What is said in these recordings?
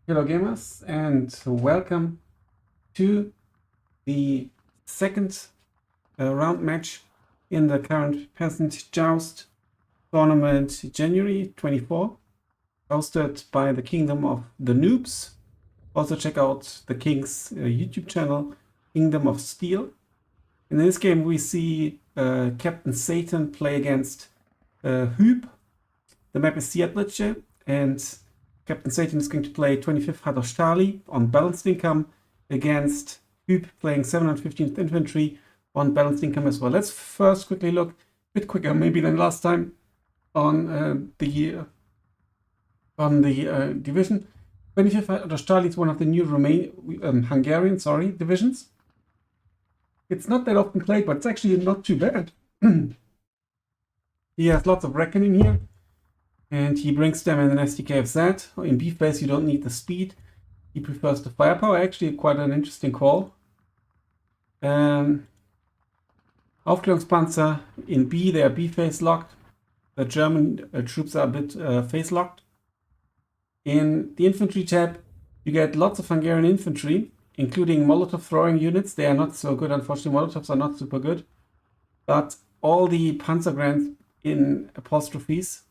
Hello gamers and welcome to the second round match in the current Peasant Joust Tournament January 24, hosted by the Kingdom of the Noobs. Also check out the King's YouTube channel, Kingdom of Steel. In this game we see Captain Satan play against Huub. The map is Siedlce and Captain Satan is going to play 25th Hadossztály on balanced income against Huub playing 715th Infantry on balanced income as well. Let's first quickly look a bit quicker maybe than last time on the division. 25th Hadossztály is one of the new Hungarian divisions. It's not that often played, but it's actually not too bad. He has lots of reckoning here. And he brings them in an SDKFZ. In beef base, you don't need the speed. He prefers the firepower. Actually, quite an interesting call. Aufklärungspanzer in B, they are B phase locked. The German troops are a bit phase locked. In the infantry tab, you get lots of Hungarian infantry, including Molotov throwing units. They are not so good, unfortunately. Molotovs are not super good. But all the Panzergrants in apostrophes,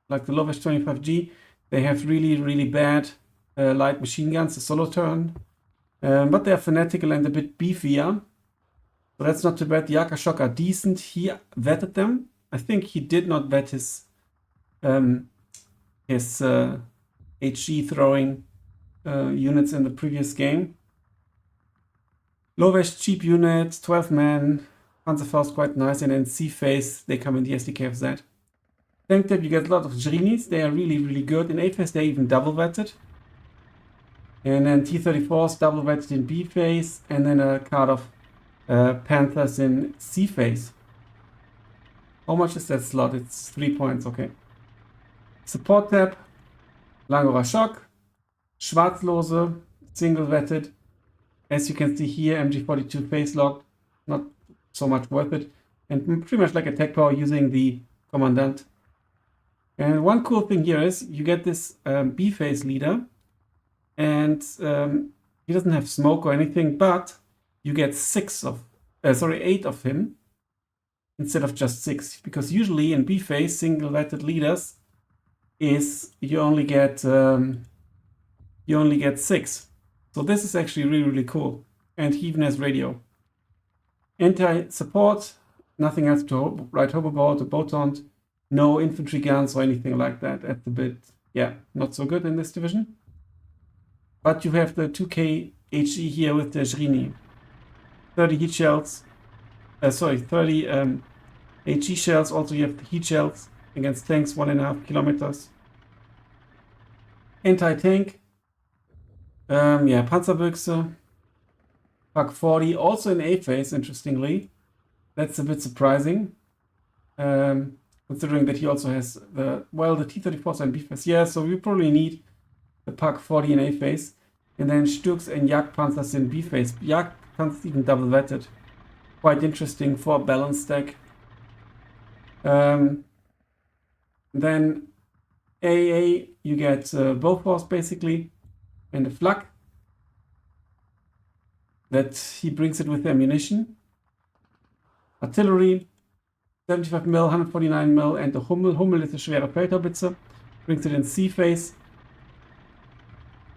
like the Lovesh 25G, they have really, really bad light machine guns, the solo turn. But they're fanatical and a bit beefier. So that's not too bad. The Akashok are decent. He vetted them. I think he did not vet his HG throwing units in the previous game. Lovesh cheap unit, 12 man, Panzerfaust quite nice, and in C phase they come in the SDKFZ. Tank tab, you get a lot of Zrinis. They are really, really good. In A phase, they're even double vetted. And then T-34s double vetted in B phase. And then a card of Panthers in C phase. How much is that slot? It's 3 points, okay. Support tab, Langorer Shock, Schwarzlose, single vetted. As you can see here, MG42 phase locked. Not so much worth it. And pretty much like attack power using the Commandant. And one cool thing here is you get this B phase leader, and he doesn't have smoke or anything, but you get 8 of him instead of just 6, because usually in B phase single vetted leaders is you only get 6. So this is actually really, really cool, and he even has radio. Anti-support, nothing else to write home about, a Botant. No infantry guns or anything like that. That's a bit, not so good in this division. But you have the 2K HE here with the Zrini. 30 heat shells. 30 HE shells. Also you have the heat shells against tanks 1.5 kilometers. Anti-tank. Panzerbüchse. Pak 40. Also in A phase, interestingly. That's a bit surprising. Considering that he also has the T-34s and B phase. Yeah, so we probably need the Pak 40 in A phase. And then Sturks and Jagdpanzers in B phase. Jagdpanzers even double vetted. Quite interesting for a balance stack. Then AA, you get Bofors basically. And a Flak. That he brings it with ammunition. Artillery. 75 mil, 149 mil, and the Hummel. Hummel is a schwere Feldhaubitze. Brings it in C phase.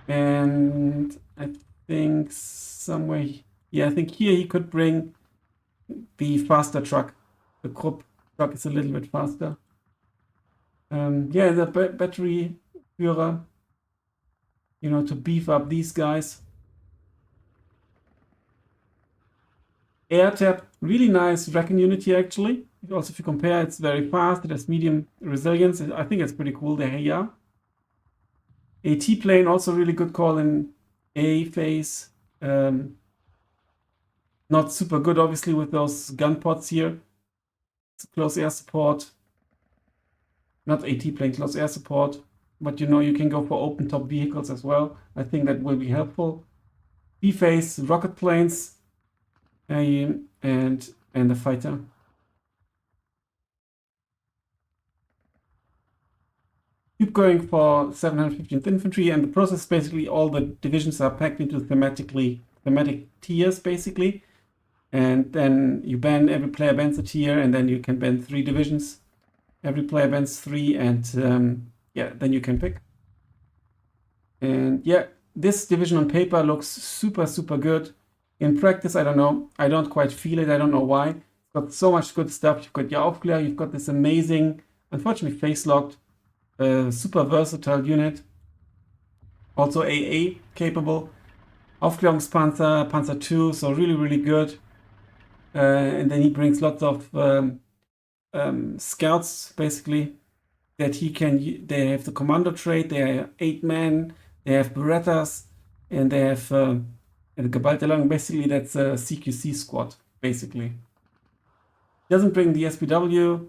And I think somewhere, I think here he could bring the faster truck. The Krupp truck is a little bit faster. The battery Führer, to beef up these guys. Air tab, really nice Recon unit here actually. Also, if you compare, it's very fast. It has medium resilience. I think it's pretty cool, the Heya. AT plane, also really good call in A phase. Not super good, obviously, with those gun pods here. It's close air support. Not AT plane, close air support. But you can go for open top vehicles as well. I think that will be helpful. B phase, rocket planes, and the fighter. Keep going for 715th Infantry, and the process basically all the divisions are packed into thematic tiers basically, and then you ban, every player bans a tier, and then you can ban 3 divisions. Every player bans 3, and yeah, then you can pick. And yeah, this division on paper looks super good. In practice, I don't know. I don't quite feel it. I don't know why. It's got so much good stuff. You've got your Aufklär. You've got this amazing, unfortunately face-locked, super versatile unit. Also AA capable. Aufklärungspanzer, Panzer 2, so really good. And then he brings lots of scouts, basically, that he can. They have the commando trait. They are 8 men. They have Berettas, and they have the Geballte. Basically, that's a CQC squad, basically. Doesn't bring the SPW.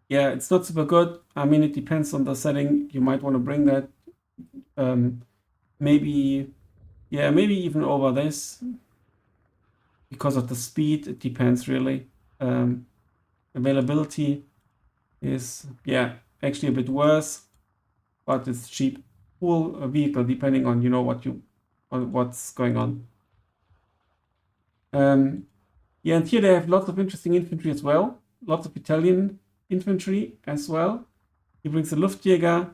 Yeah, it's not super good. I mean, it depends on the setting. You might want to bring that. Maybe, yeah, maybe even over this. Because of the speed, it depends really. Availability is, yeah, actually a bit worse, but it's cheap. Full vehicle, depending on, you know, what's going on. Yeah, and here they have lots of interesting infantry as well. Lots of Italian infantry as well. He brings a Luftjäger,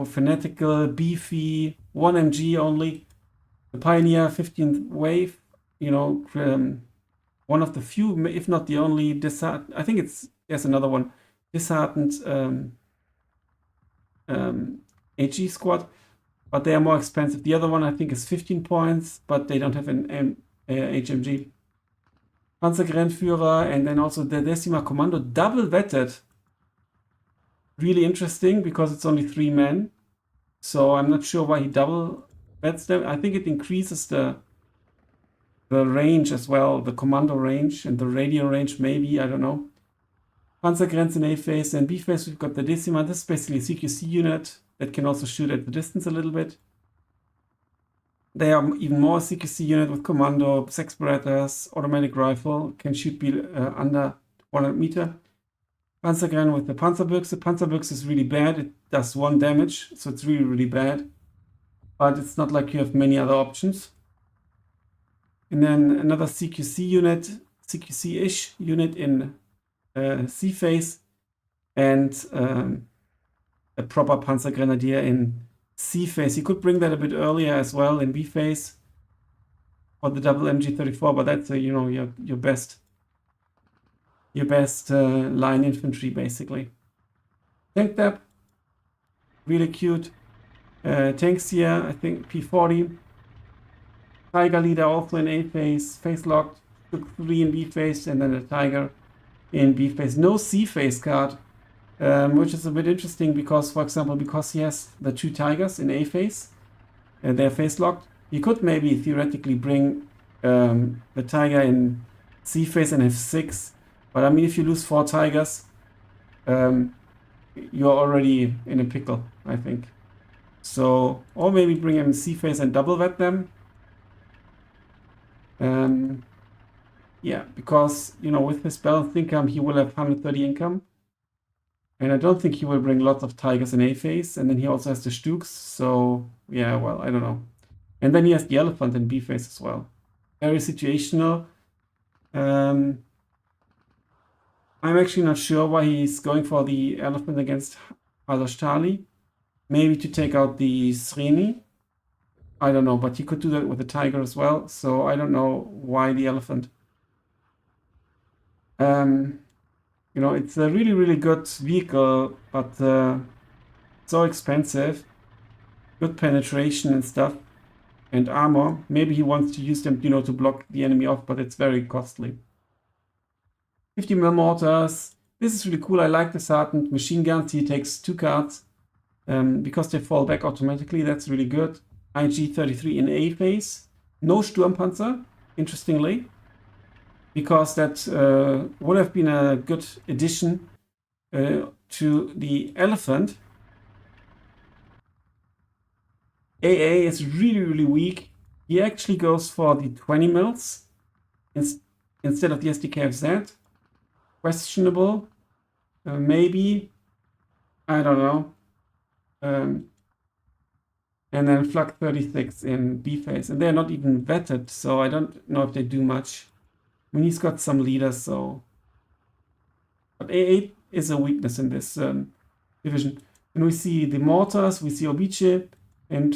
fanatical, beefy, 1 MG only. The Pioneer 15th Wave, you know, one of the few, if not the only, I think there's another one, disheartened HE squad, but they are more expensive. The other one I think is 15 points, but they don't have an HMG. Panzergrennführer, and then also the Decima Commando, double vetted. Really interesting because it's only 3 men. So I'm not sure why he double vets them. I think it increases the range as well, the commando range and the radio range, maybe, I don't know. Panzergrenze in A phase, and B phase we've got the Decima. This is basically a CQC unit that can also shoot at the distance a little bit. They are even more CQC unit with commando, 6 Berettas, automatic rifle, can shoot under 100 meter. Panzergren with the Panzerbüchse. Panzerbüchse is really bad. It does 1 damage, so it's really bad. But it's not like you have many other options. And then another CQC unit, CQC-ish unit in C phase, and a proper Panzergrenadier in C phase. You could bring that a bit earlier as well in B phase for the double MG34, but that's you know, your best line infantry basically. Tank depth, really cute. Tanks here, I think P40. Tiger leader also in A phase, face locked, took 3 in B phase, and then a Tiger in B phase. No C phase card, which is a bit interesting because, for example, because he has the 2 Tigers in A phase, and they're face locked, you could maybe theoretically bring the Tiger in C phase and have 6. But I mean, if you lose 4 Tigers, you're already in a pickle, I think. So, or maybe bring him in C phase and double vet them. Yeah, because, you know, with his balanced income, he will have 130 income. And I don't think he will bring lots of Tigers in A phase. And then he also has the Stuks. So, yeah, well, I don't know. And then he has the Elephant in B phase as well. Very situational. I'm actually not sure why he's going for the Elephant against Hadossztály. Maybe to take out the Sreni. I don't know, but he could do that with the Tiger as well. So I don't know why the Elephant. You know, it's a really good vehicle, but so expensive. Good penetration and stuff, and armor. Maybe he wants to use them, you know, to block the enemy off, but it's very costly. 50 mm mortars. This is really cool. I like this hardened machine guns. He takes 2 cards because they fall back automatically. That's really good. IG-33 in A phase. No Sturmpanzer, interestingly, because that would have been a good addition to the Elephant. AA is really weak. He actually goes for the 20 mils instead of the SDKFZ. Questionable. Maybe. I don't know. and then Flak 36 in B phase. And they're not even vetted, so I don't know if they do much. I mean, he's got some leaders, so... But A8 is a weakness in this division. And we see the mortars, we see Obice, and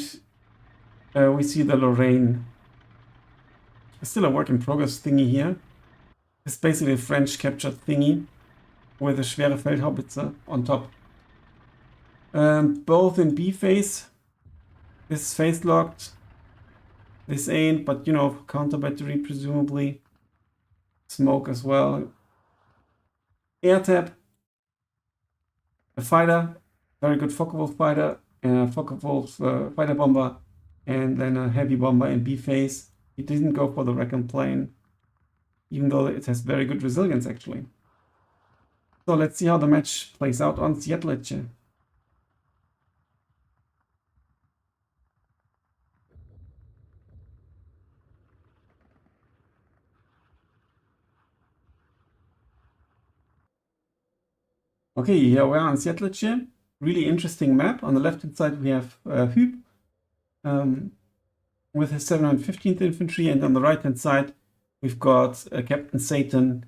we see the Lorraine. It's still a work in progress thingy here. It's basically a French captured thingy with a schwere Feldhaubitze on top. Both in B phase. This is phase locked. This ain't, but you know, counter battery presumably. Smoke as well. Air tap. A fighter. Very good Focke-Wulf fighter. And a Focke-Wulf fighter bomber. And then a heavy bomber in B phase. He didn't go for the Recon plane. Even though it has very good resilience actually. So let's see how the match plays out on Siedlce. Okay, here we are on Siedlce. Really interesting map. On the left hand side we have Huub with his 715th Infantry, and on the right hand side we've got Captain Satan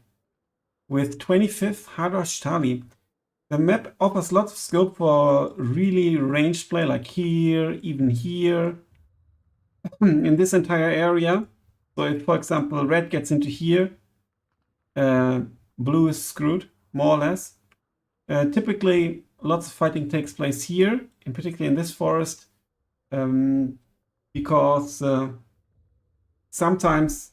with 25th Hadossztály. The map offers lots of scope for really ranged play, like here, even here, in this entire area. So if, for example, red gets into here, blue is screwed, more or less. Typically, lots of fighting takes place here, in particular in this forest, because sometimes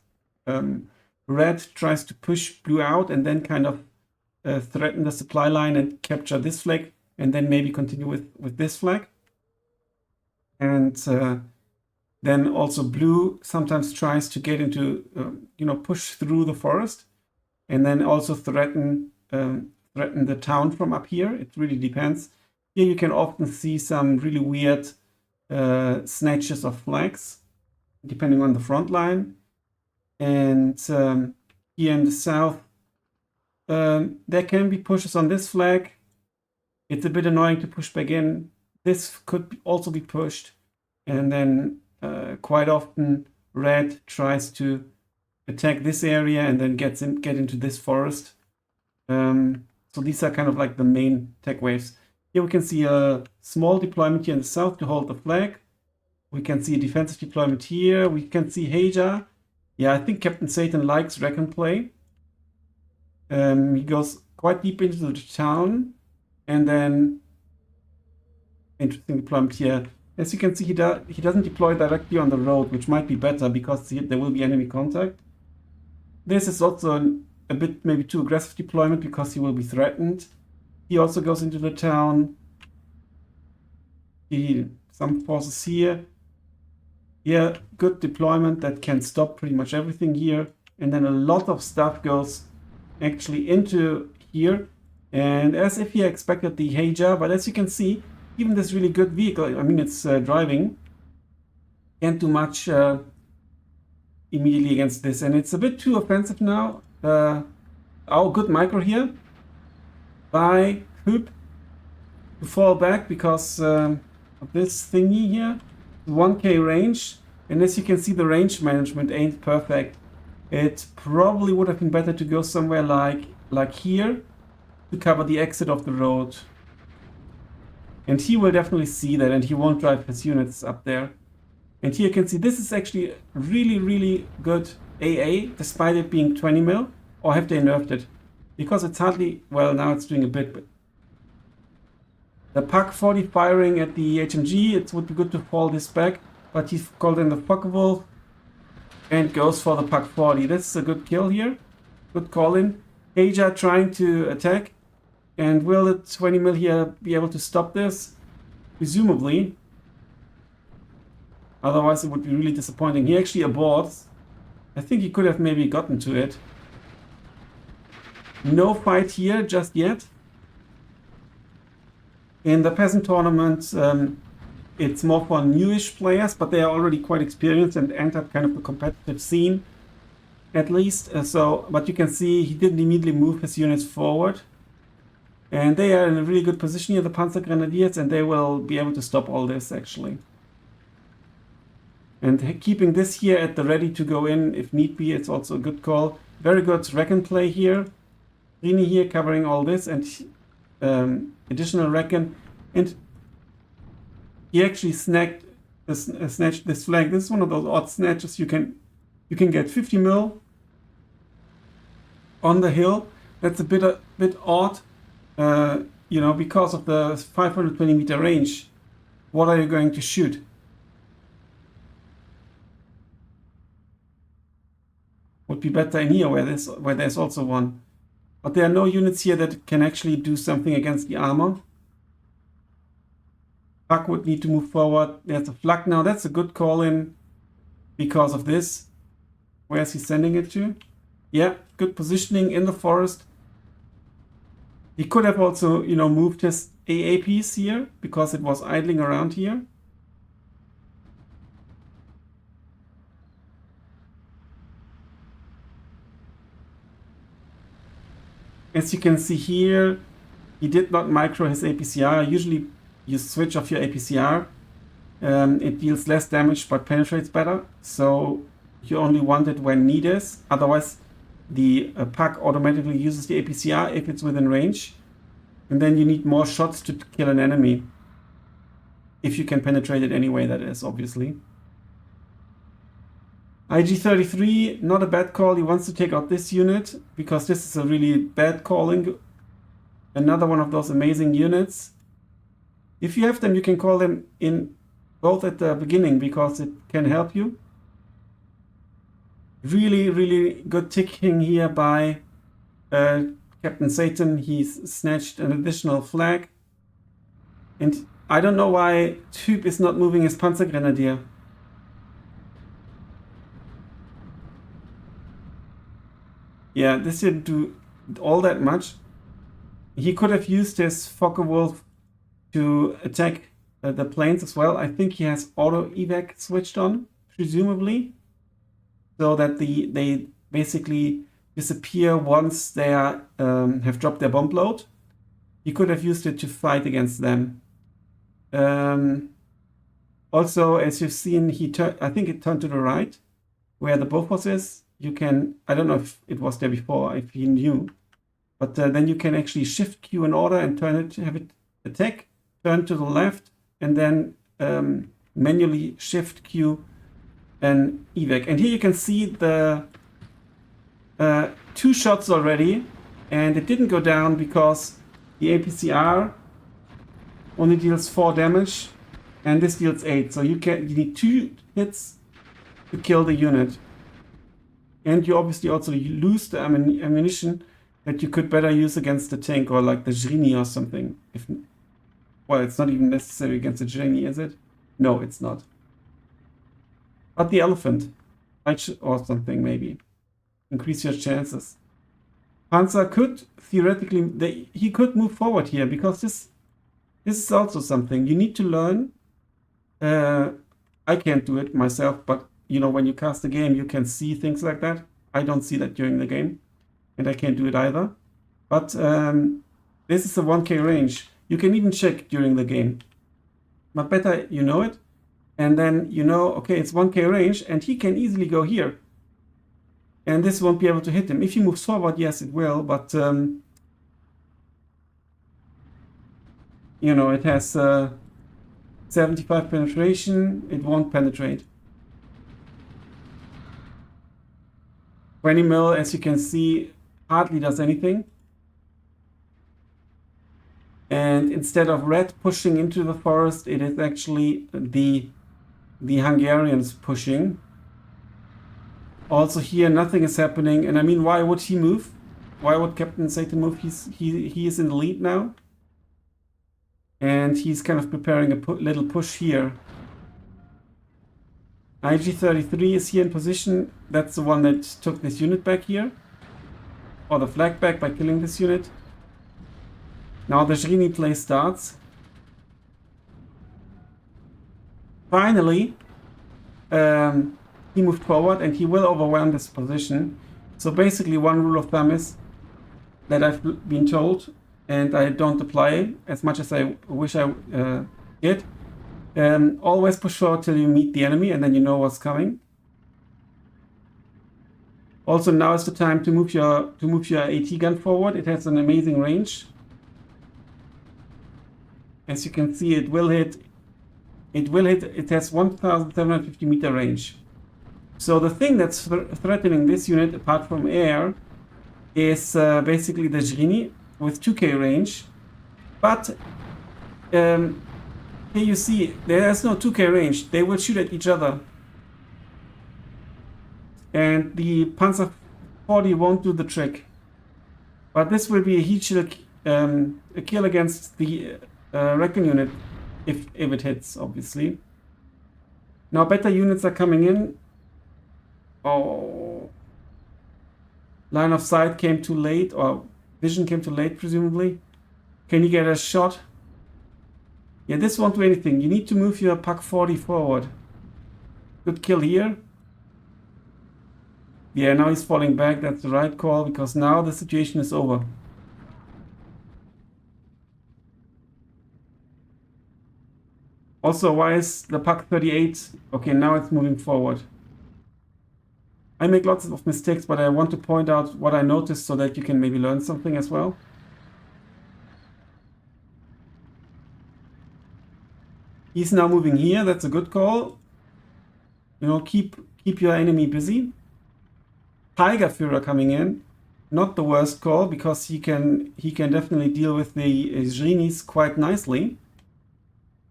red tries to push blue out and then kind of threaten the supply line and capture this flag, and then maybe continue with this flag. And then also blue sometimes tries to get into, push through the forest, and then also threaten the town from up here. It really depends. Here you can often see some really weird snatches of flags, depending on the front line. And here in the south, there can be pushes on this flag. It's a bit annoying to push back in. This could also be pushed. And then quite often red tries to attack this area and then get into this forest. So these are kind of like the main tech waves. Here we can see a small deployment here in the south to hold the flag. We can see a defensive deployment here. We can see Haja. Yeah, I think Captain Satan likes Recon play. He goes quite deep into the town, and then interesting deployment here. As you can see, he doesn't deploy directly on the road, which might be better because there will be enemy contact. This is also a bit maybe too aggressive deployment because he will be threatened. He also goes into the town. Some forces here. Yeah, good deployment that can stop pretty much everything here. And then a lot of stuff goes actually into here. And as if he expected the Haja, but as you can see, even this really good vehicle, I mean, it's driving, can't do much immediately against this. And it's a bit too offensive now. Our good micro here by Huub to fall back because of this thingy here. 1k range, and as you can see, the range management ain't perfect. It probably would have been better to go somewhere like here to cover the exit of the road. And he will definitely see that, and he won't drive his units up there. And here you can see this is actually really, really good AA, despite it being 20 mil. Or have they nerfed it? Because it's hardly, well, now it's doing a bit, but the Pak 40 firing at the HMG, it would be good to fall this back, but he's called in the Focke-Wulf and goes for the Pak 40. This is a good kill here. Good call in. Haja trying to attack. And will the 20 mil here be able to stop this? Presumably. Otherwise it would be really disappointing. He actually aborts. I think he could have maybe gotten to it. No fight here just yet. In the Peasant Tournament, it's more for newish players, but they are already quite experienced and entered kind of the competitive scene, at least. But you can see he didn't immediately move his units forward. And they are in a really good position here, the Panzer Grenadiers, and they will be able to stop all this actually. And keeping this here at the ready to go in if need be, it's also a good call. Very good Reckon play here. Rini here covering all this and additional Reckon. And he actually snatched this flank. This is one of those odd snatches you can get 50 mil on the hill. That's a bit odd, you know, because of the 520 meter range. What are you going to shoot? Would be better in here where there's also one. But there are no units here that can actually do something against the armor. Puck would need to move forward. There's a flak now. That's a good call in because of this. Where's he sending it to? Yeah, good positioning in the forest. He could have also, you know, moved his AA piece here because it was idling around here. As you can see here, he did not micro his APCR. Usually you switch off your APCR. It deals less damage but penetrates better. So you only want it when need is. Otherwise, the pack automatically uses the APCR if it's within range. And then you need more shots to kill an enemy. If you can penetrate it anyway, that is, obviously. IG-33, not a bad call. He wants to take out this unit because this is a really bad calling. Another one of those amazing units. If you have them, you can call them in both at the beginning because it can help you. Really, really good ticking here by Captain Satan. He's snatched an additional flag. And I don't know why Huub is not moving his Panzer Grenadier. Yeah, this didn't do all that much. He could have used his Focke-Wulf to attack the planes as well. I think he has auto evac switched on, presumably, so that they basically disappear once they have dropped their bomb load. He could have used it to fight against them. Also, as you've seen, I think it turned to the right, where the Bofors is. You can, I don't know if it was there before, if you knew, but then you can actually shift Q in order and have it attack, turn to the left, and then manually shift Q and evac. And here you can see the 2 shots already, and it didn't go down because the APCR only deals 4 damage, and this deals 8. So you need 2 hits to kill the unit. And you obviously also lose the ammunition that you could better use against the tank or like the Zrini or something. Well, it's not even necessary against the Zrini, is it? No, it's not. But the elephant, or something maybe. Increase your chances. Panzer could theoretically, he could move forward here because this is also something you need to learn. I can't do it myself, but you know, when you cast the game, you can see things like that. I don't see that during the game, and I can't do it either. But this is a 1K range. You can even check during the game. But better you know it, and then you know, okay, it's 1K range, and he can easily go here. And this won't be able to hit him. If he moves forward, yes, it will, but you know, it has 75 penetration. It won't penetrate. 20 mil, as you can see, hardly does anything. And instead of red pushing into the forest, it is actually the Hungarians pushing. Also here, nothing is happening. And I mean, why would he move? Why would Captain Satan move? He is in the lead now. And he's kind of preparing a little push here. IG-33 is here in position. That's the one that took this unit back here. Or the flag back by killing this unit. Now the Zrini play starts. Finally, he moved forward and he will overwhelm this position. So basically one rule of thumb is that I've been told and I don't apply as much as I wish I did. Always push forward till you meet the enemy, and then you know what's coming. Also, now is the time to move your AT gun forward. It has an amazing range. As you can see, it will hit. It has 1,750 meter range. So the thing that's threatening this unit, apart from air, is basically the Zrini with 2k range. But here you see, there's no 2k range. They will shoot at each other. And the Panzer 40 won't do the trick. But this will be a heat shield, a kill against the Recon unit, if it hits, obviously. Now better units are coming in. Oh. Line of sight came too late, or vision came too late, presumably. Can you get a shot? Yeah, this won't do anything. You need to move your Pak 40 forward. Good kill here. Yeah, now he's falling back. That's the right call, because now the situation is over. Also, why is the Pak 38? Okay, now it's moving forward. I make lots of mistakes, but I want to point out what I noticed so that you can maybe learn something as well. He's now moving here. That's a good call. You know, keep your enemy busy. Tiger Führer coming in. Not the worst call, because he can definitely deal with the Zrinis quite nicely.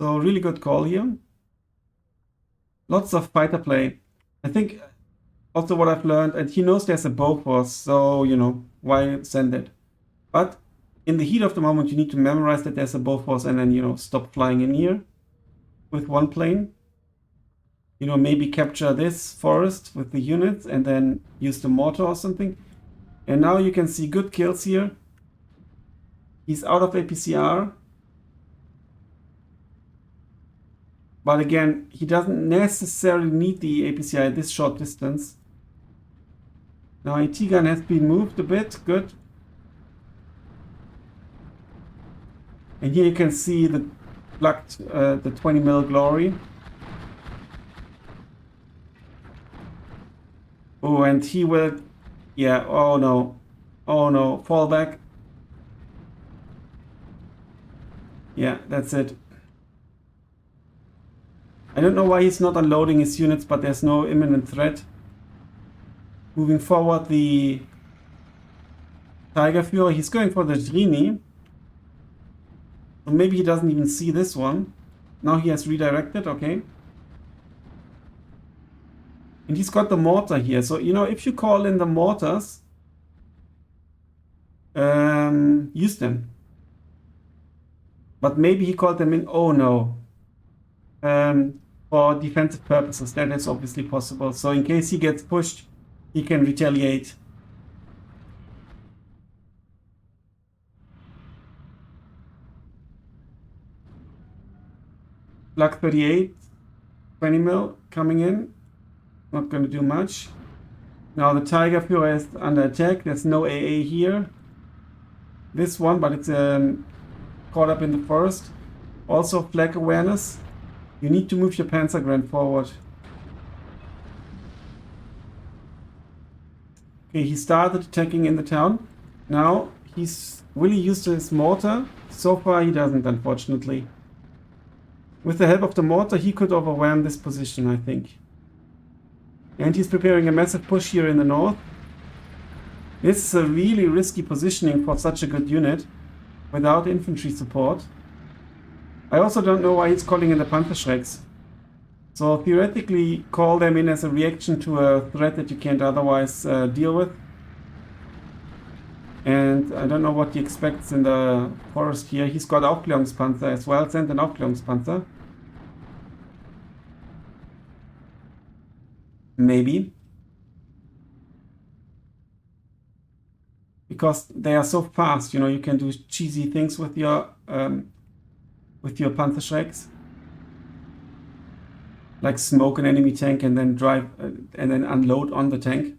So really good call here. Lots of fighter play. I think also what I've learned, and he knows there's a Bofors, so you know, why send it? But in the heat of the moment, you need to memorize that there's a Bofors and then, you know, stop flying in here with one plane. You know, maybe capture this forest with the units and then use the mortar or something. And now you can see good kills here. He's out of APCR. But again, he doesn't necessarily need the APCR at this short distance. Now AT gun has been moved a bit, good. And here you can see the plucked the 20 mil glory. Oh, and he will, yeah, oh no, fall back. Yeah, that's it. I don't know why he's not unloading his units, but there's no imminent threat. Moving forward, the Tiger Führer, he's going for the Zrini. So maybe he doesn't even see this one. Now he has redirected, okay. And he's got the mortar here. So, you know, if you call in the mortars, use them. But maybe he called them in, oh no. For defensive purposes, that is obviously possible. So in case he gets pushed, he can retaliate. Black 38, 20 mil coming in. Not going to do much. Now the Tiger Führer is under attack. There's no AA here. This one, but it's caught up in the forest. Also flag awareness. You need to move your Panzergrenade forward. Okay, he started attacking in the town. Now he's really used his mortar. So far he doesn't, unfortunately. With the help of the mortar, he could overwhelm this position, I think. And he's preparing a massive push here in the north. This is a really risky positioning for such a good unit without infantry support. I also don't know why he's calling in the Panzerschrecks. So theoretically, call them in as a reaction to a threat that you can't otherwise deal with. And I don't know what he expects in the forest here. He's got Aufklärungspanzer as well. Send an Aufklärungspanzer. Maybe. Because they are so fast, you know, you can do cheesy things with your Panzerschrecks. Like smoke an enemy tank and then drive and then unload on the tank.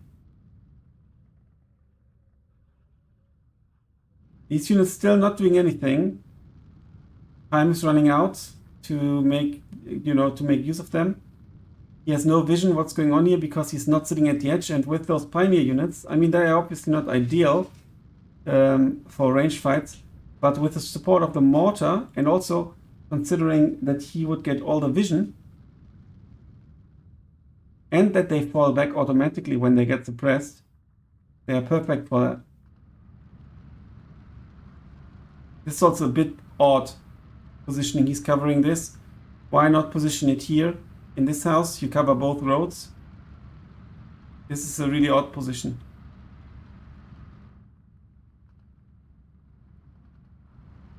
These units still not doing anything. Time is running out to make, to make use of them. He has no vision what's going on here because he's not sitting at the edge, and with those pioneer units, I mean, they are obviously not ideal for range fights, but with the support of the mortar, and also considering that he would get all the vision, and that they fall back automatically when they get suppressed, they are perfect for that. This is also a bit odd positioning. He's covering this. Why not position it here? In this house, you cover both roads. This is a really odd position.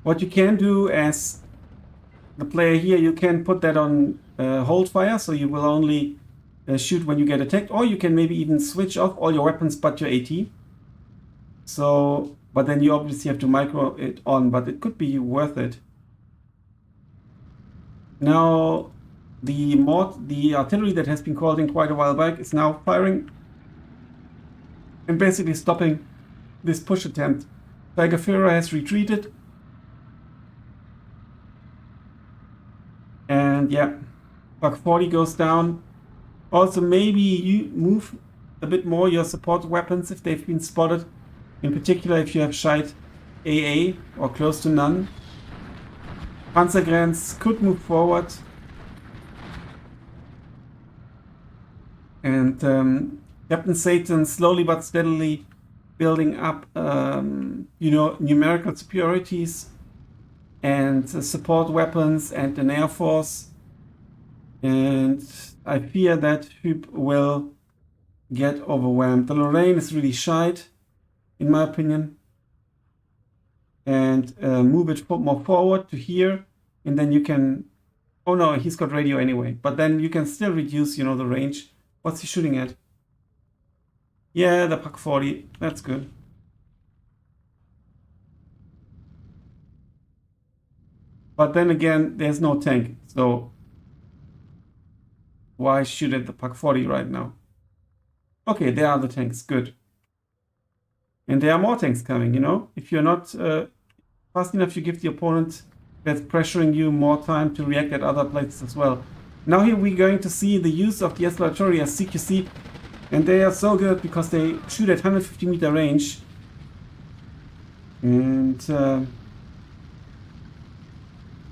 What you can do as the player here, you can put that on hold fire, so you will only shoot when you get attacked, or you can maybe even switch off all your weapons but your AT. So, but then you obviously have to micro it on, but it could be worth it. Now, the artillery that has been called in quite a while back is now firing and basically stopping this push attempt. Tiger Führer has retreated. And yeah, Pak 40 goes down. Also, maybe you move a bit more your support weapons if they've been spotted. In particular, if you have Scheid AA or close to none. Panzergrenz could move forward. And Captain Satan slowly but steadily building up, numerical superiorities and support weapons and an air force. And I fear that Huub will get overwhelmed. The Lorraine is really shite, in my opinion. And move it more forward to here. And then you can... Oh no, he's got radio anyway. But then you can still reduce, the range. What's he shooting at? Yeah, the Pak 40. That's good. But then again, there's no tank. So why shoot at the Pak 40 right now? Okay, there are the tanks. Good. And there are more tanks coming, If you're not fast enough, you give the opponent that's pressuring you more time to react at other places as well. Now here we're going to see the use of the Escalatory as CQC. And they are so good because they shoot at 150 meter range. And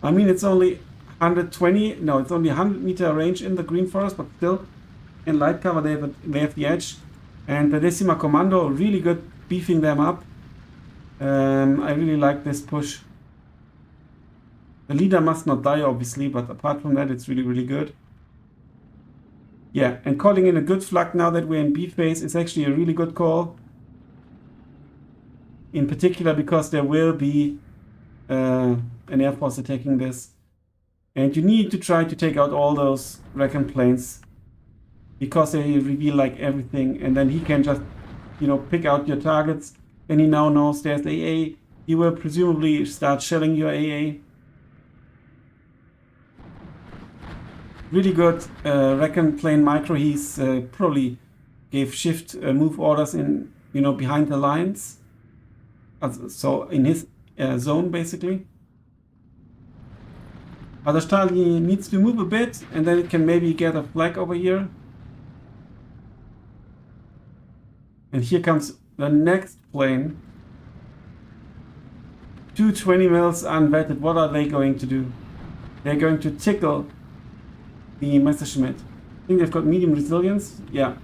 I mean, it's only 120, no, it's only 100 meter range in the Green Forest, but still in light cover they have the edge. And the Decima Commando, really good beefing them up. I really like this push. The leader must not die, obviously, but apart from that, it's really, really good. Yeah, and calling in a good flak now that we're in B phase is actually a really good call. In particular because there will be an air force attacking this. And you need to try to take out all those Recon planes because they reveal like everything, and then he can just, pick out your targets. And he now knows there's AA. He will presumably start shelling your AA. Really good Recon plane micro. He's probably gave shift move orders in, behind the lines. So in his zone, basically. Hadossztály needs to move a bit, and then it can maybe get a flag over here. And here comes the next plane. 220 mils unvetted. What are they going to do? They're going to tickle the Messerschmitt. I think they've got medium resilience. Yeah.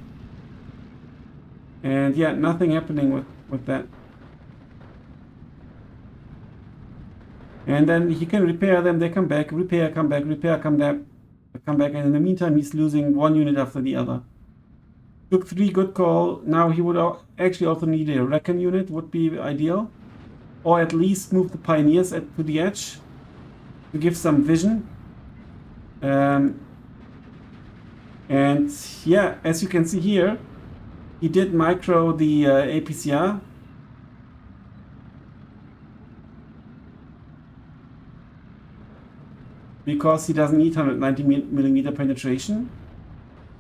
And yeah, nothing happening with that. And then he can repair them, they come back, repair, come back, repair, come back, and in the meantime he's losing one unit after the other. Took 3, good call. Now he would actually also need a Recon unit, would be ideal. Or at least move the Pioneers to the edge to give some vision. And yeah, as you can see here, he did micro the APCR. Because he doesn't need 190mm penetration.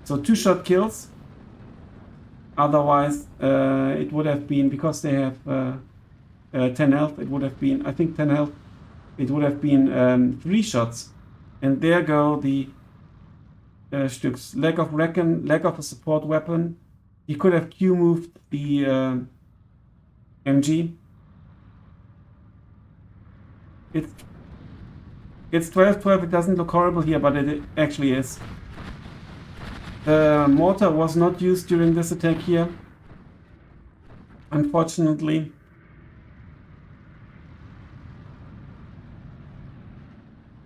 So 2-shot kills. Otherwise, it would have been, because they have 10 health, it would have been, I think 10 health, it would have been 3 shots. And there go the Stücks. Lack of reckon, lack of a support weapon. He could have Q moved the MG. It's 12-12, it doesn't look horrible here, but it actually is. The mortar was not used during this attack here, unfortunately.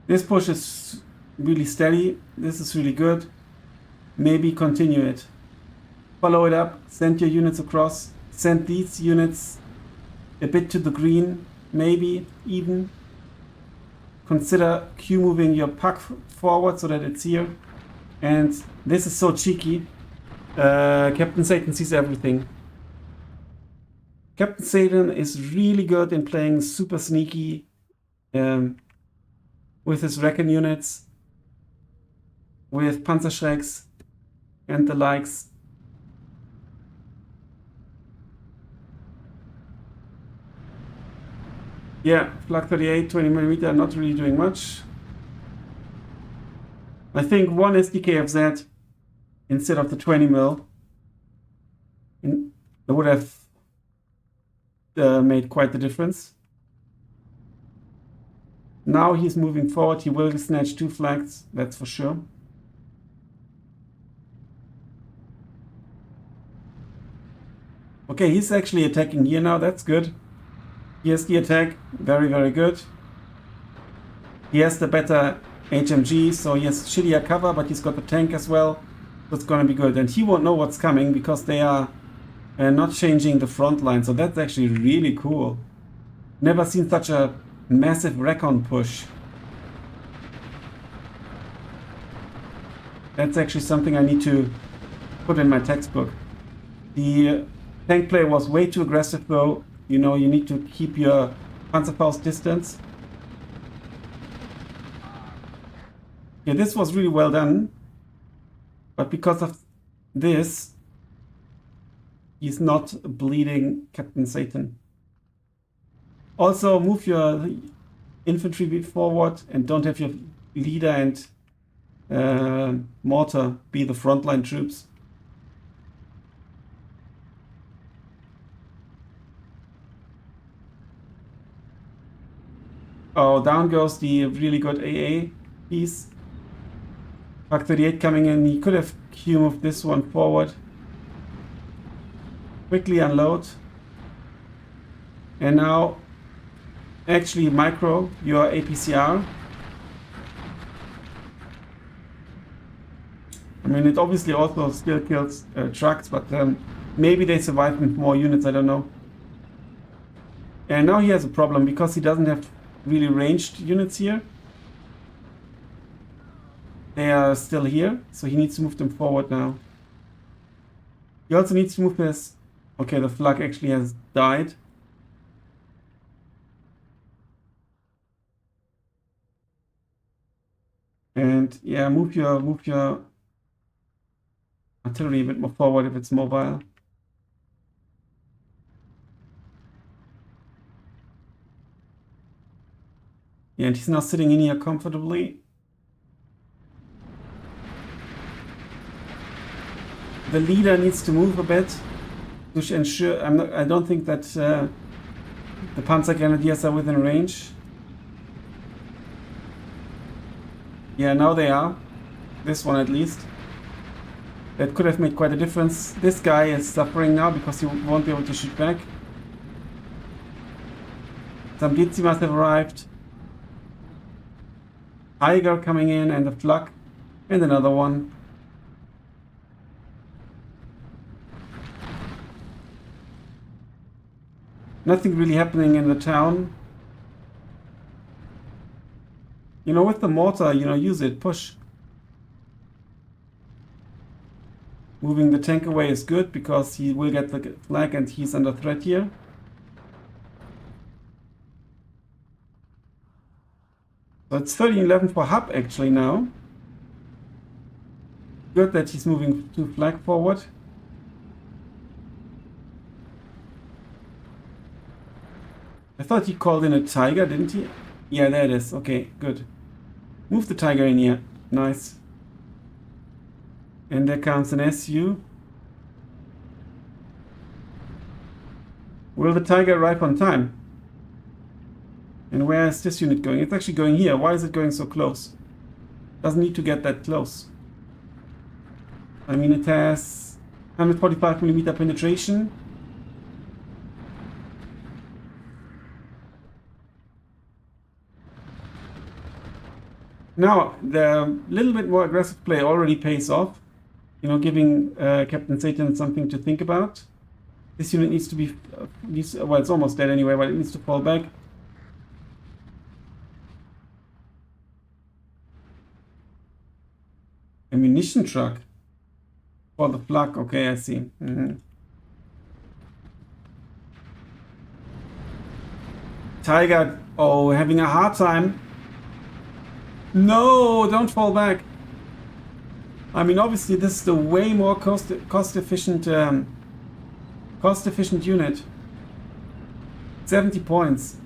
This push is really steady, this is really good. Maybe continue it. Follow it up, send your units across, send these units a bit to the green, maybe even. Consider Q moving your puck forward so that it's here. And this is so cheeky. Captain Satan sees everything. Captain Satan is really good in playing super sneaky with his Reckon units, with Panzerschrecks and the likes. Yeah, Flak 38, 20mm, not really doing much. I think one SDKFZ instead of the 20mm would have made quite the difference. Now he's moving forward, he will snatch 2 flags, that's for sure. Okay, he's actually attacking here now, that's good. Here's the attack, very, very good. He has the better HMG, so he has shittier cover, but he's got the tank as well. So it's gonna be good. And he won't know what's coming because they are not changing the front line, so that's actually really cool. Never seen such a massive recon push. That's actually something I need to put in my textbook. The tank play was way too aggressive though. You know, you need to keep your Panzerfaust distance. Yeah, this was really well done. But because of this, he's not bleeding Captain Satan. Also, move your infantry forward and don't have your leader and mortar be the frontline troops. Oh, down goes the really good AA piece. Flak 38 coming in. He could have Q moved this one forward. Quickly unload. And now, actually micro your APCR. I mean, it obviously also still kills trucks, but maybe they survive with more units, I don't know. And now he has a problem because he doesn't have really ranged units here. They are still here, so he needs to move them forward now. He also needs to move his... Okay, the Flak actually has died. And yeah, move your artillery a bit more forward if it's mobile. Yeah, and he's now sitting in here comfortably. The leader needs to move a bit to ensure. I don't think that the Panzer Grenadiers are within range. Yeah, now they are. This one at least. That could have made quite a difference. This guy is suffering now because he won't be able to shoot back. Some Blitzy must have arrived. Tiger coming in and a Flak and another one. Nothing really happening in the town. You know, with the mortar, you know, use it, push. Moving the tank away is good because he will get the flag and he's under threat here. So it's 13-11 for Huub actually now. Good that he's moving 2 flag forward. I thought he called in a tiger, didn't he? Yeah, there it is. Okay, good. Move the tiger in here. Nice. And there comes an SU. Will the tiger arrive on time? And where is this unit going? It's actually going here. Why is it going so close? Doesn't need to get that close. I mean, it has 145mm penetration. Now, the little bit more aggressive play already pays off. You know, giving Captain Satan something to think about. This unit needs to be... well, it's almost dead anyway, but it needs to fall back. Ammunition truck. For the flak. Okay, I see. Tiger. Oh, having a hard time. No, don't fall back. I mean, obviously, this is the way more cost efficient unit. 70 points.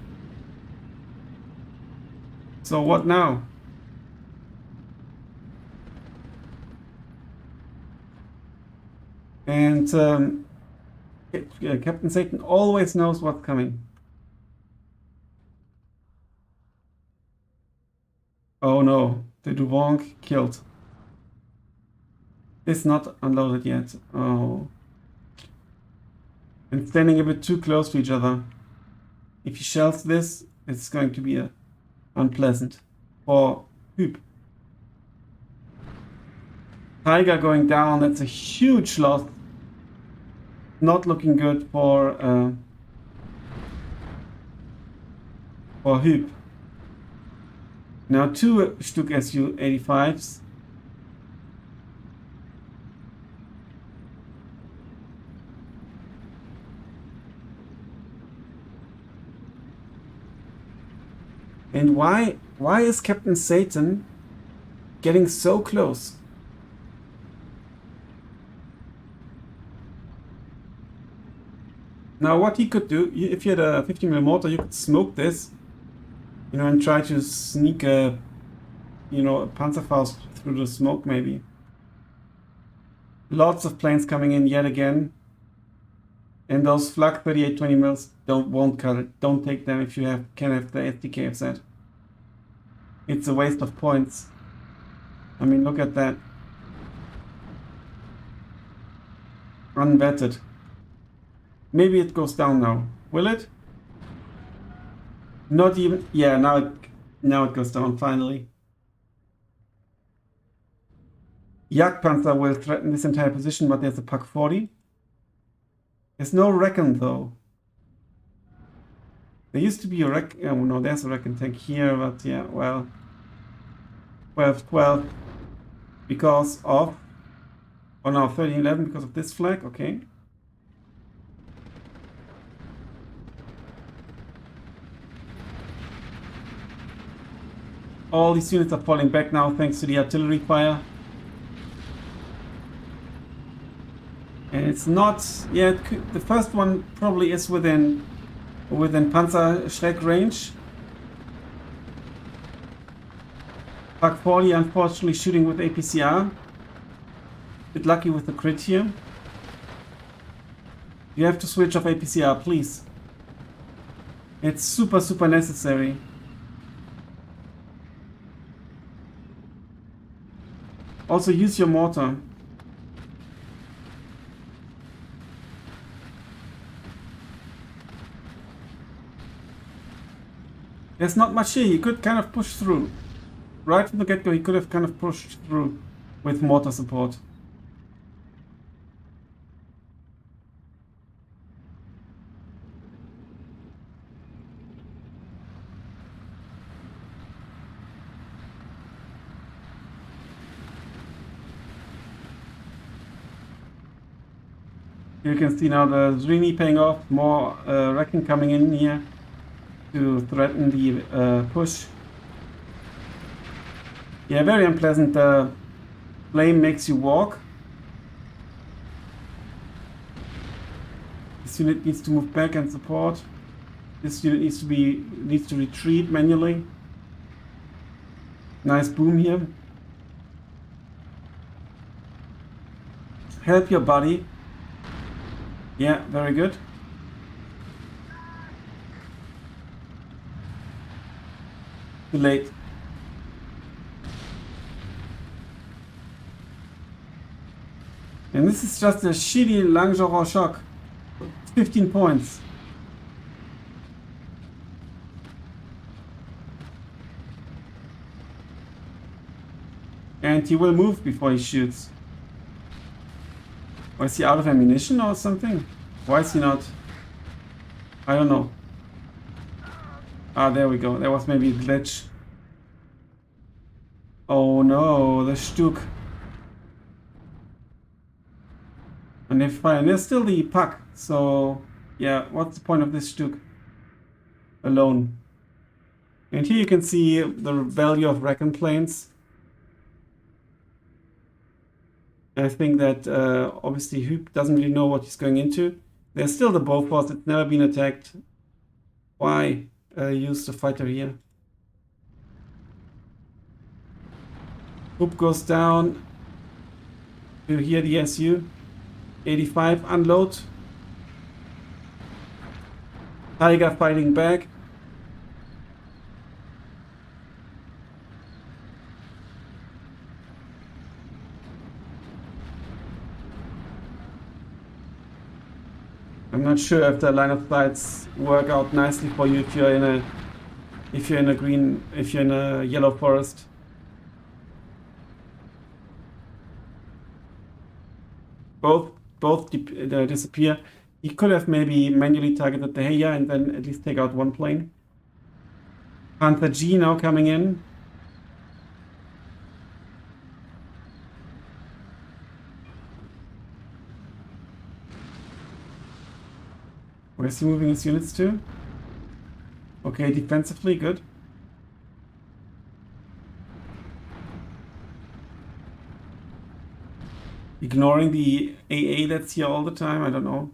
So what now? And Captain Satan always knows what's coming. Oh no, the Duvong killed. It's not unloaded yet. Oh. And standing a bit too close to each other. If he shells this, it's going to be unpleasant for Huub. Tiger going down, that's a huge loss. Not looking good for Huub. Now 2 Stück Su-85s. And why is Captain Satan getting so close? Now what he could do, if you had a 50mm mortar, you could smoke this, you know, and try to sneak a, you know, a Panzerfaust through the smoke maybe. Lots of planes coming in yet again. And those flak 38 20mm won't cut it. Don't take them if you can have the SDK set. It's a waste of points. I mean, look at that. Unvetted. Maybe it goes down now. Will it? Not even. Yeah, now it goes down finally. Jagdpanzer will threaten this entire position, but there's a Pak 40. There's no Recon though. There used to be a Recon. Oh no, there's a Recon tank here, but yeah, well. 12 because of. Oh no, 1311 because of this flag. Okay. All these units are falling back now thanks to the artillery fire. And it's not, yeah, the first one probably is within Panzerschreck range. Pak 40 unfortunately shooting with APCR. Bit lucky with the crit here. You have to switch off APCR, please. It's super necessary. Also use your mortar. There's not much here. He could kind of push through. Right from the get-go, he could have kind of pushed through with mortar support. You can see now the Zrini paying off, more wrecking coming in here to threaten the push. Yeah, very unpleasant. Flame makes you walk. This unit needs to move back and support. This unit needs to retreat manually. Nice boom here. Help your buddy. Yeah, very good. Too late. And this is just a shitty Langeron shock. 15 points. And he will move before he shoots. Or is he out of ammunition or something? Why is he not? I don't know. Ah, there we go. There was maybe a glitch. Oh no, the Stuk. And they fire. And there's still the puck. So, yeah, what's the point of this Stuk? Alone. And here you can see the value of Recon planes. I think that obviously Huub doesn't really know what he's going into. There's still the Bofors. It's never been attacked. Why use the fighter here? Huub goes down. You hear the SU. 85, unload. Tiger fighting back. I'm not sure if the line of sights work out nicely for you if you're in a yellow forest. Both disappear. He could have maybe manually targeted the Heya and then at least take out one plane. Panther G now coming in. Where's he moving his units to? Okay, defensively, good. Ignoring the AA that's here all the time, I don't know.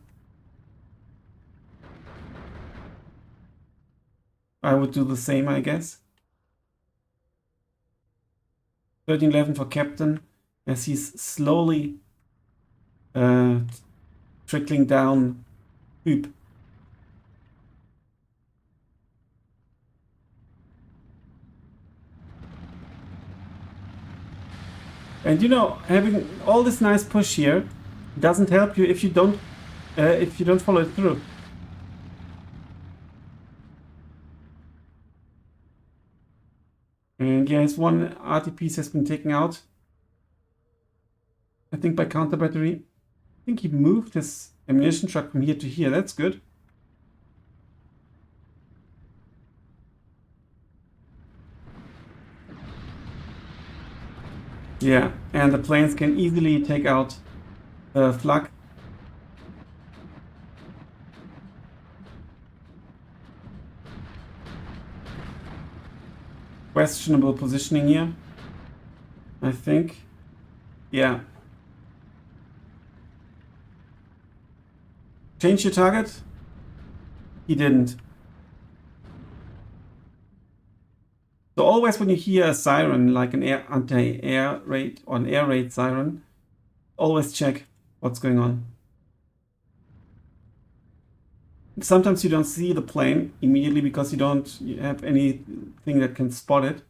I would do the same, I guess. 1311 for Captain, as he's slowly trickling down Huub. And you know, having all this nice push here doesn't help you if you don't follow it through. And yes, one RT piece has been taken out. I think by counter battery. I think he moved his ammunition truck from here to here. That's good. Yeah, and the planes can easily take out the flak. Questionable positioning here, I think. Yeah. Change your target? He didn't. So always when you hear a siren, like an anti-air raid or an air raid siren, always check what's going on. Sometimes you don't see the plane immediately because you don't have anything that can spot it.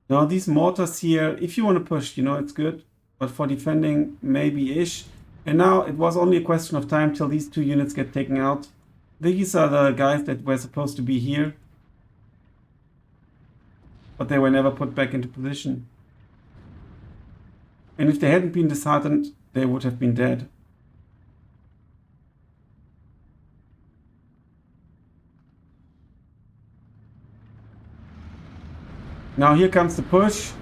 Now these mortars here, if you want to push, you know, it's good. But for defending, maybe-ish. And now it was only a question of time till these two units get taken out. These are the guys that were supposed to be here. But they were never put back into position. And if they hadn't been disheartened, they would have been dead. Now here comes the push.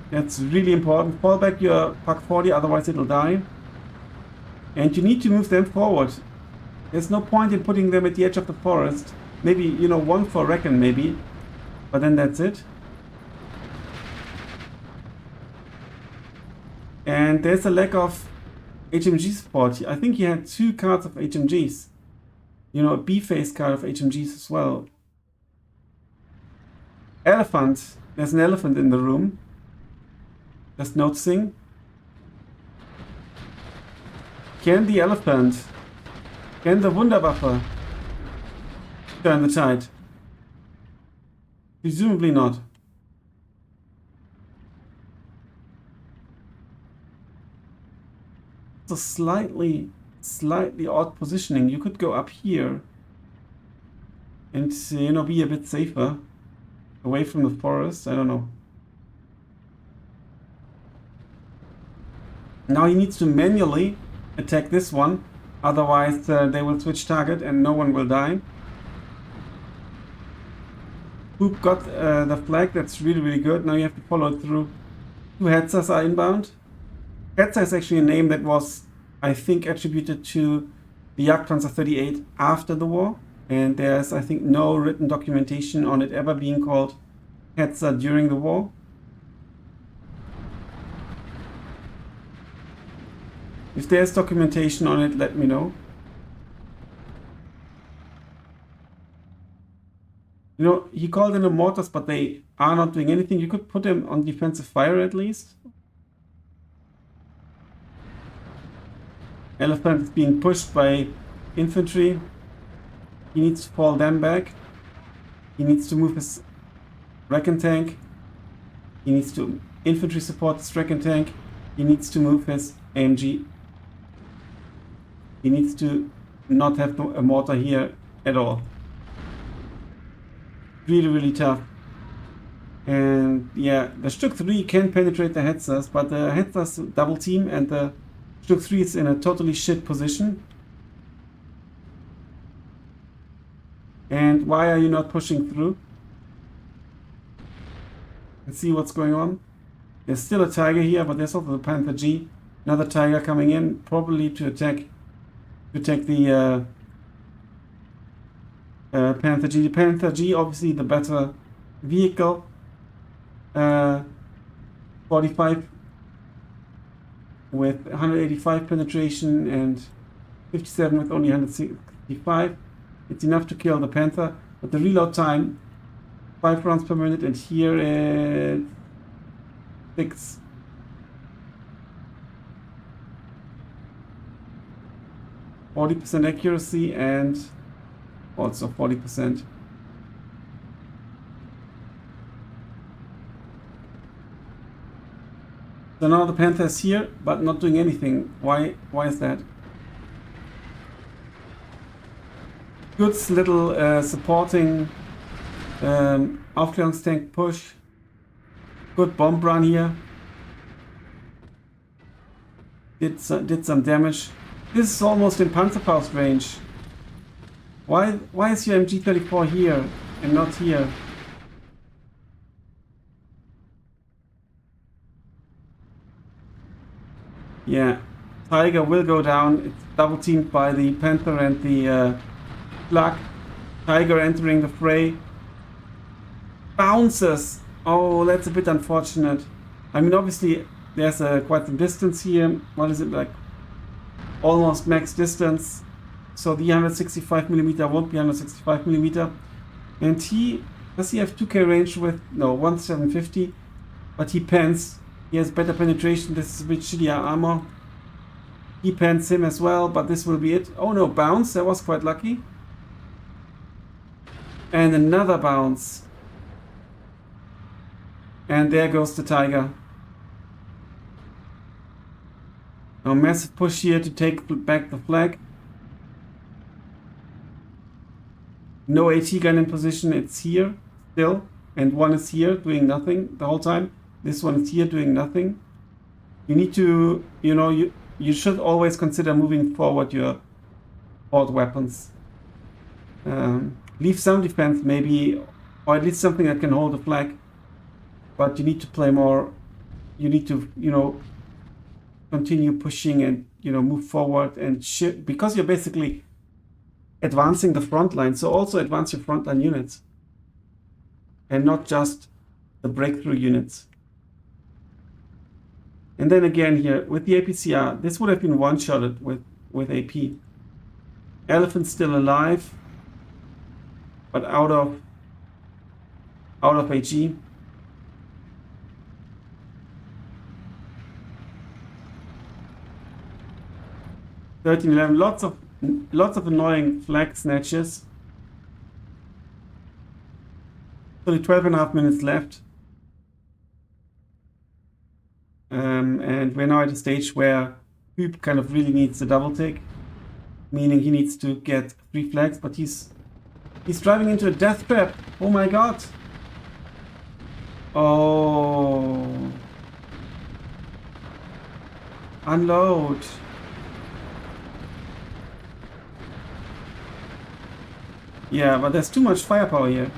That's really important. Fall back your Pak 40, otherwise it'll die. And you need to move them forward. There's no point in putting them at the edge of the forest. Maybe, you know, one for Recon maybe. But then that's it. And there's a lack of HMG support. I think he had 2 cards of HMGs. You know, a B-face card of HMGs as well. Elephant. There's an elephant in the room. Just noticing. Can the elephant, can the Wunderwaffe turn the tide? Presumably not. It's a slightly odd positioning. You could go up here and, you know, be a bit safer. Away from the forest, I don't know. Now he needs to manually attack this one, otherwise they will switch target and no one will die. Huub got the flag, that's really good. Now you have to follow it through. 2 Hetzers are inbound. Hetzer is actually a name that was, I think, attributed to the Jagdpanzer 38 after the war. And there's, I think, no written documentation on it ever being called Hetzer during the war. If there's documentation on it, let me know. You know, he called in the mortars, but they are not doing anything. You could put them on defensive fire at least. Elephant is being pushed by infantry. He needs to fall them back. He needs to move his Wreck tank. He needs to infantry support his Wreck tank. He needs to move his AMG. He needs to not have a mortar here at all. Really tough. And yeah, the Stück 3 can penetrate the Hetzers, but the Hetzers double team and the Stück 3 is in a totally shit position. And why are you not pushing through? Let's see what's going on. There's still a Tiger here, but there's also the Panther G. Another Tiger coming in, probably to attack the Panther G. The Panther G, obviously the better vehicle. 45 with 185 penetration and 57 with only 165. It's enough to kill the Panther, but the reload time, 5 rounds per minute, and here it's 6. %40 accuracy and also 40%. So now the Panther is here, but not doing anything. Why is that? Good little supporting Aufklärungstank push. Good bomb run here. Did some damage. This is almost in Panzerfaust range. Why is your MG34 here and not here? Yeah, Tiger will go down. It's double teamed by the Panther and the Flak. Tiger entering the fray. Bounces! Oh, that's a bit unfortunate. I mean, obviously, there's quite some distance here. What is it, like almost max distance? So the 165mm won't be 165mm. And does he have 2K range with, no, 1750, but he pens. He has better penetration. This is a bit shittier armor. He pens him as well, but this will be it. Oh no, bounce, that was quite lucky. And another bounce. And there goes the Tiger. A massive push here to take back the flag. No AT gun in position, it's here still. And one is here doing nothing the whole time. This one is here doing nothing. You need to, you should always consider moving forward your board weapons. Leave some defense maybe, or at least something that can hold the flag. But you need to play more. You need to, continue pushing and, move forward and shift, because you're basically advancing the front line. So also advance your frontline units and not just the breakthrough units. And then again here with the APCR, this would have been one-shotted with AP. Elephant's still alive, but out of AG. (13-11), lots of annoying flag snatches. Only 12.5 minutes left. And we're now at a stage where Huub kind of really needs a double take, meaning he needs to get 3 flags, but he's driving into a death trap. Oh my god. Oh. Unload. Yeah, but there's too much firepower here.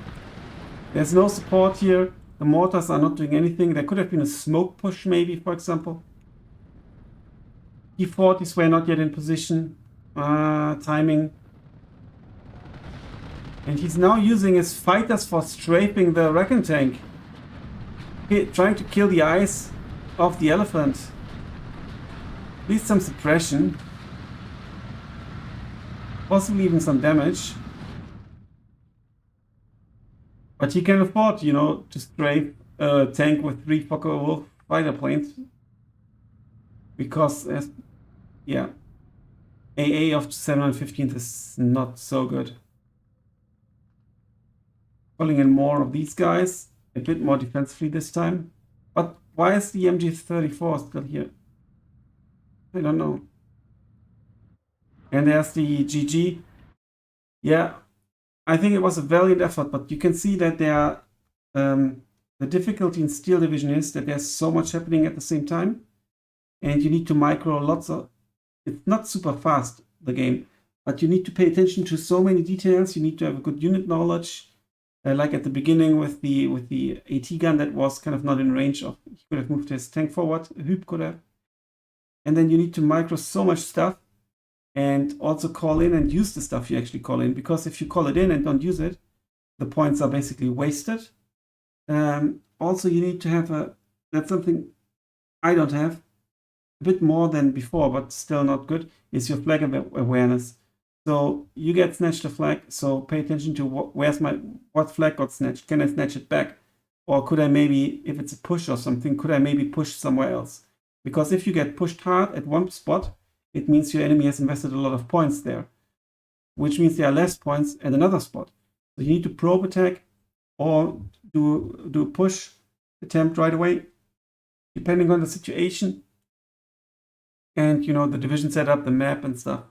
There's no support here. The mortars are not doing anything. There could have been a smoke push maybe, for example. T-40s were not yet in position. Timing. And he's now using his fighters for strafing the Recon tank. Trying to kill the eyes of the elephant. At least some suppression. Possibly even some damage. But he can afford, you know, to strafe a tank with 3 Focke-Wulf fighter planes. Because, yeah, AA of 715th is not so good. Calling in more of these guys, a bit more defensively this time. But why is the MG34 still here? I don't know. And there's the GG. Yeah, I think it was a valiant effort, but you can see that there, the difficulty in Steel Division is that there's so much happening at the same time, and you need to micro lots of. It's not super fast, the game, but you need to pay attention to so many details. You need to have a good unit knowledge, like at the beginning with the AT gun that was kind of not in range of. He could have moved his tank forward. Huub could have, and then you need to micro so much stuff. And also call in and use the stuff you actually call in, because if you call it in and don't use it, the points are basically wasted. Also, you need to have that's something I don't have, a bit more than before, but still not good, is your flag awareness. So you get snatched a flag, so pay attention to what flag got snatched. Can I snatch it back? Or could I maybe, if it's a push or something, could I maybe push somewhere else? Because if you get pushed hard at one spot, it means your enemy has invested a lot of points there, which means there are less points at another spot. So you need to probe attack or do a push attempt right away, depending on the situation. And, you know, the division setup, the map and stuff.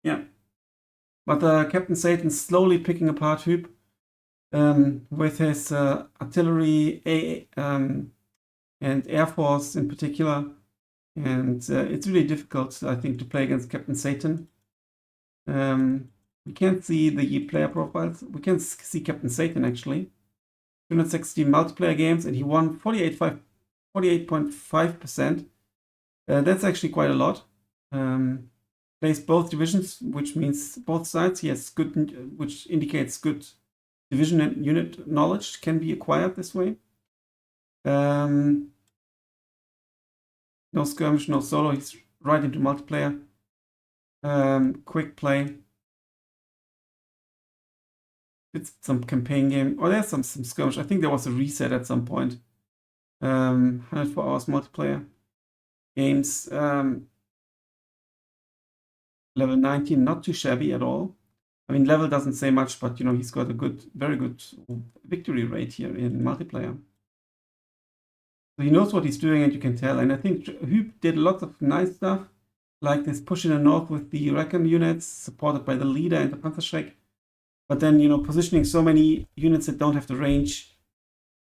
Yeah. But Captain Satan slowly picking apart Huub with his artillery and Air Force in particular. And it's really difficult, I think, to play against Captain Satan. We can't see the player profiles. We can see Captain Satan, actually. 260 multiplayer games, and he won 48.5%. That's actually quite a lot. Plays both divisions, which means both sides. He has good, which indicates good division and unit knowledge can be acquired this way. No skirmish, no solo. He's right into multiplayer. Quick play. It's some campaign game. Oh, there's some skirmish. I think there was a reset at some point. 104 hours multiplayer games. Level 19, not too shabby at all. I mean, level doesn't say much, but you know, he's got a very good victory rate here in multiplayer. So he knows what he's doing, and you can tell. And I think Huub did lots of nice stuff, like this push in the north with the Recon units, supported by the leader and the Panzerschreck. But then, you know, positioning so many units that don't have the range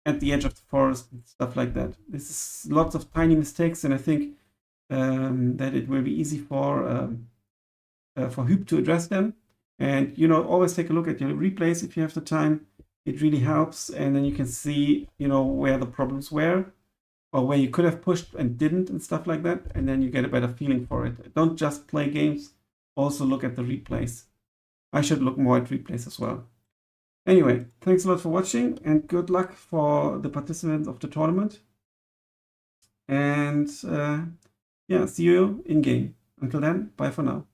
at the edge of the forest and stuff like that. This is lots of tiny mistakes, and I think that it will be easy for Huub to address them. And, you know, always take a look at your replays if you have the time. It really helps, and then you can see, you know, where the problems were, or where you could have pushed and didn't and stuff like that, and then you get a better feeling for it. Don't just play games, also look at the replays. I should look more at replays as well. Anyway, thanks a lot for watching, and good luck for the participants of the tournament. And yeah, see you in game. Until then, bye for now.